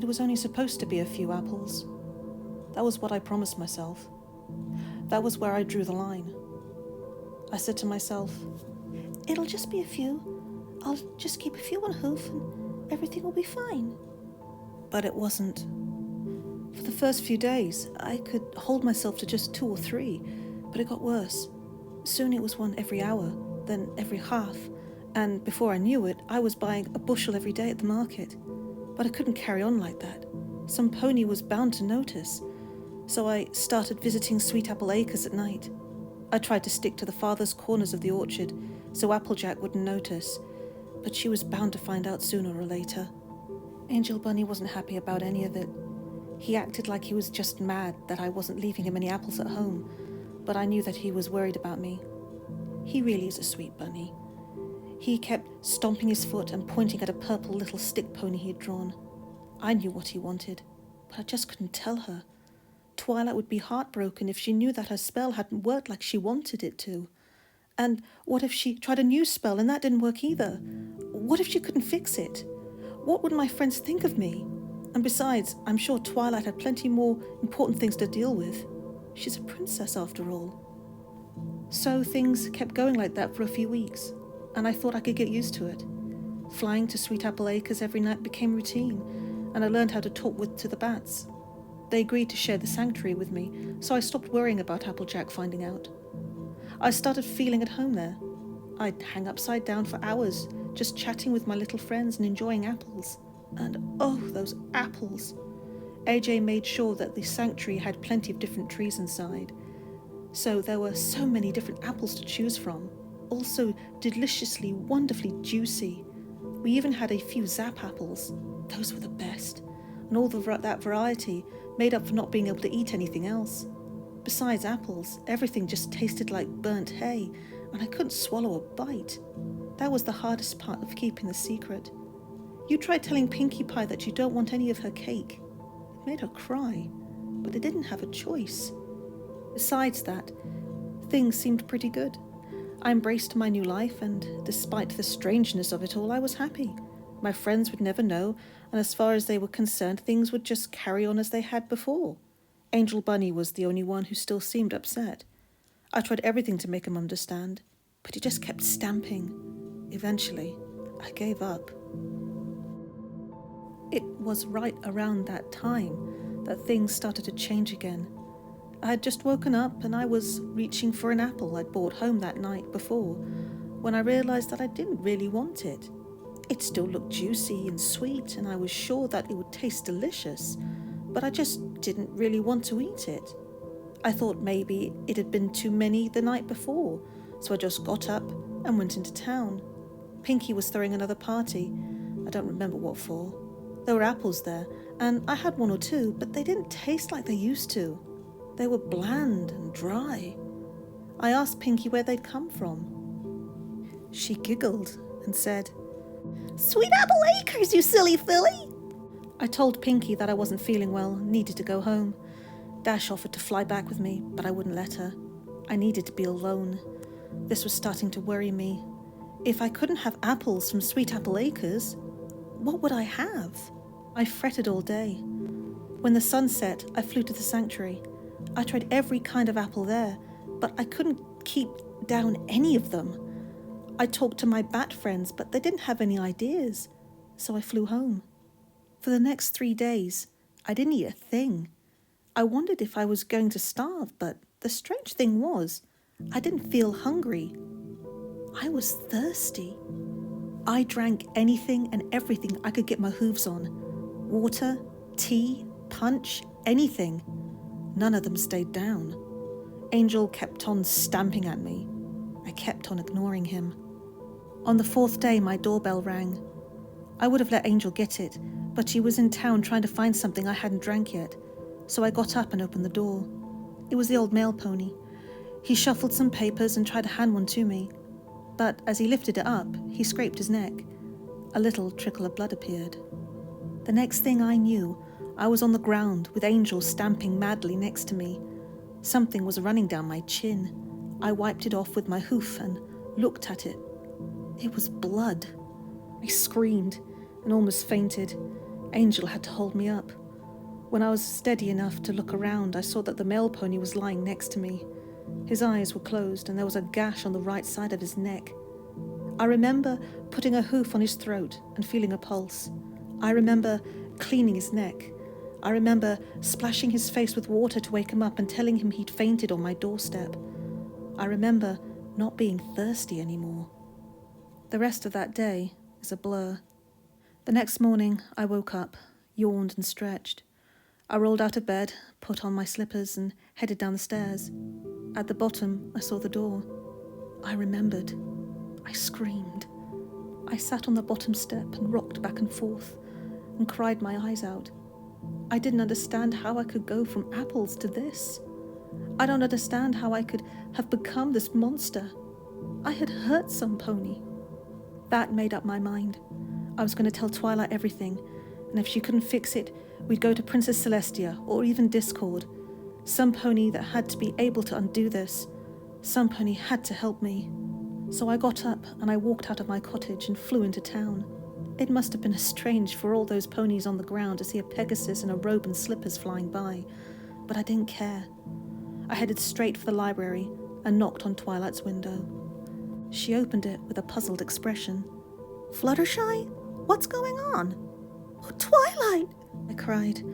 it was only supposed to be a few apples. That was what I promised myself. That was where I drew the line. I said to myself, it'll just be a few. I'll just keep a few on hoof and everything will be fine. But it wasn't. For the first few days, I could hold myself to just 2 or 3, but it got worse. Soon it was one every hour, then every half, and before I knew it, I was buying a bushel every day at the market. But I couldn't carry on like that. Some pony was bound to notice. So I started visiting Sweet Apple Acres at night. I tried to stick to the farthest corners of the orchard so Applejack wouldn't notice, but she was bound to find out sooner or later. Angel Bunny wasn't happy about any of it. He acted like he was just mad that I wasn't leaving him any apples at home, but I knew that he was worried about me. He really is a sweet bunny. He kept stomping his foot and pointing at a purple little stick pony he had drawn. I knew what he wanted, but I just couldn't tell her. Twilight would be heartbroken if she knew that her spell hadn't worked like she wanted it to. And what if she tried a new spell and that didn't work either? What if she couldn't fix it? What would my friends think of me? And besides, I'm sure Twilight had plenty more important things to deal with. She's a princess after all. So things kept going like that for a few weeks, and I thought I could get used to it. Flying to Sweet Apple Acres every night became routine, and I learned how to talk to the bats. They agreed to share the sanctuary with me, so I stopped worrying about Applejack finding out. I started feeling at home there. I'd hang upside down for hours, just chatting with my little friends and enjoying apples. And oh, those apples! AJ made sure that the sanctuary had plenty of different trees inside. So there were so many different apples to choose from, also deliciously, wonderfully juicy. We even had a few zap apples. Those were the best. And all that variety made up for not being able to eat anything else. Besides apples, everything just tasted like burnt hay, and I couldn't swallow a bite. That was the hardest part of keeping the secret. You tried telling Pinkie Pie that you don't want any of her cake. It made her cry, but it didn't have a choice. Besides that, things seemed pretty good. I embraced my new life, and despite the strangeness of it all, I was happy. My friends would never know, and as far as they were concerned, things would just carry on as they had before. Angel Bunny was the only one who still seemed upset. I tried everything to make him understand, but he just kept stamping. Eventually, I gave up. It was right around that time that things started to change again. I had just woken up and I was reaching for an apple I'd brought home that night before, when I realised that I didn't really want it. It still looked juicy and sweet, and I was sure that it would taste delicious, but I just didn't really want to eat it. I thought maybe it had been too many the night before, so I just got up and went into town. Pinkie was throwing another party. I don't remember what for. There were apples there, and I had 1 or 2, but they didn't taste like they used to. They were bland and dry. I asked Pinkie where they'd come from. She giggled and said, "Sweet Apple Acres, you silly filly!" I told Pinkie that I wasn't feeling well and needed to go home. Dash offered to fly back with me, but I wouldn't let her. I needed to be alone. This was starting to worry me. If I couldn't have apples from Sweet Apple Acres, what would I have? I fretted all day. When the sun set, I flew to the sanctuary. I tried every kind of apple there, but I couldn't keep down any of them. I talked to my bat friends, but they didn't have any ideas, so I flew home. For the next 3 days, I didn't eat a thing. I wondered if I was going to starve, but the strange thing was, I didn't feel hungry. I was thirsty. I drank anything and everything I could get my hooves on. Water, tea, punch, anything. None of them stayed down. Angel kept on stamping at me. I kept on ignoring him. On the 4th day, my doorbell rang. I would have let Angel get it, but she was in town trying to find something I hadn't drank yet, so I got up and opened the door. It was the old mail pony. He shuffled some papers and tried to hand one to me, but as he lifted it up, he scraped his neck. A little trickle of blood appeared. The next thing I knew, I was on the ground with Angel stamping madly next to me. Something was running down my chin. I wiped it off with my hoof and looked at it. It was blood. I screamed and almost fainted. Angel had to hold me up. When I was steady enough to look around, I saw that the male pony was lying next to me. His eyes were closed and there was a gash on the right side of his neck. I remember putting a hoof on his throat and feeling a pulse. I remember cleaning his neck. I remember splashing his face with water to wake him up and telling him he'd fainted on my doorstep. I remember not being thirsty anymore. The rest of that day is a blur. The next morning, I woke up, yawned and stretched. I rolled out of bed, put on my slippers and headed down the stairs. At the bottom, I saw the door. I remembered. I screamed. I sat on the bottom step and rocked back and forth and cried my eyes out. I didn't understand how I could go from apples to this. I don't understand how I could have become this monster. I had hurt some pony. That made up my mind. I was going to tell Twilight everything, and if she couldn't fix it, we'd go to Princess Celestia or even Discord. Some pony that had to be able to undo this. Some pony had to help me. So I got up and I walked out of my cottage and flew into town. It must have been strange for all those ponies on the ground to see a Pegasus in a robe and slippers flying by, but I didn't care. I headed straight for the library and knocked on Twilight's window. She opened it with a puzzled expression. "Fluttershy? What's going on?" "Oh, Twilight!" I cried,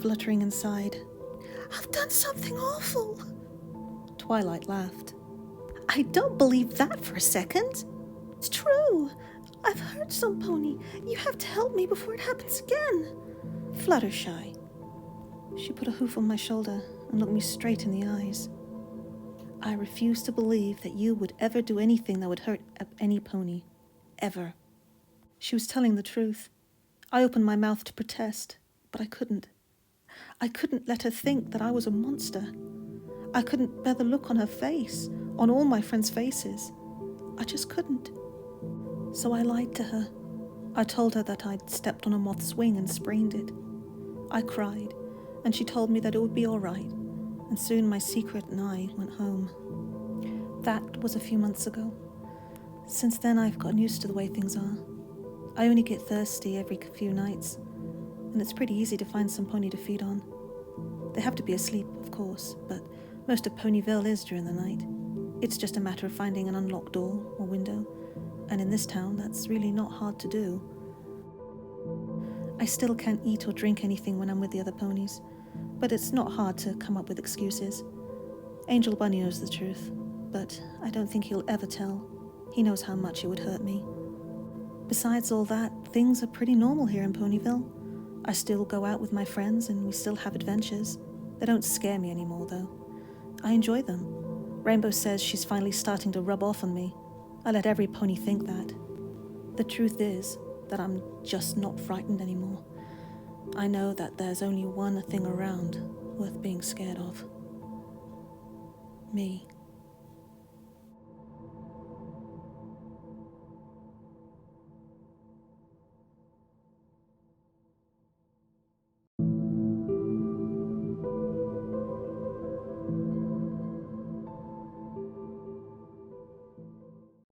fluttering inside. "I've done something awful." Twilight laughed. "I don't believe that for a second." "It's true. I've hurt some pony. You have to help me before it happens again." "Fluttershy." She put a hoof on my shoulder and looked me straight in the eyes. "I refuse to believe that you would ever do anything that would hurt any pony. Ever." She was telling the truth. I opened my mouth to protest, but I couldn't. I couldn't let her think that I was a monster. I couldn't bear the look on her face, on all my friends' faces. I just couldn't. So I lied to her. I told her that I'd stepped on a moth's wing and sprained it. I cried, and she told me that it would be all right, and soon my secret and I went home. That was a few months ago. Since then, I've gotten used to the way things are. I only get thirsty every few nights, and it's pretty easy to find some pony to feed on. They have to be asleep, of course, but most of Ponyville is during the night. It's just a matter of finding an unlocked door or window, and in this town, that's really not hard to do. I still can't eat or drink anything when I'm with the other ponies, but it's not hard to come up with excuses. Angel Bunny knows the truth, but I don't think he'll ever tell. He knows how much it would hurt me. Besides all that, things are pretty normal here in Ponyville. I still go out with my friends and we still have adventures. They don't scare me anymore, though. I enjoy them. Rainbow says she's finally starting to rub off on me. I let every pony think that. The truth is that I'm just not frightened anymore. I know that there's only one thing around worth being scared of. Me.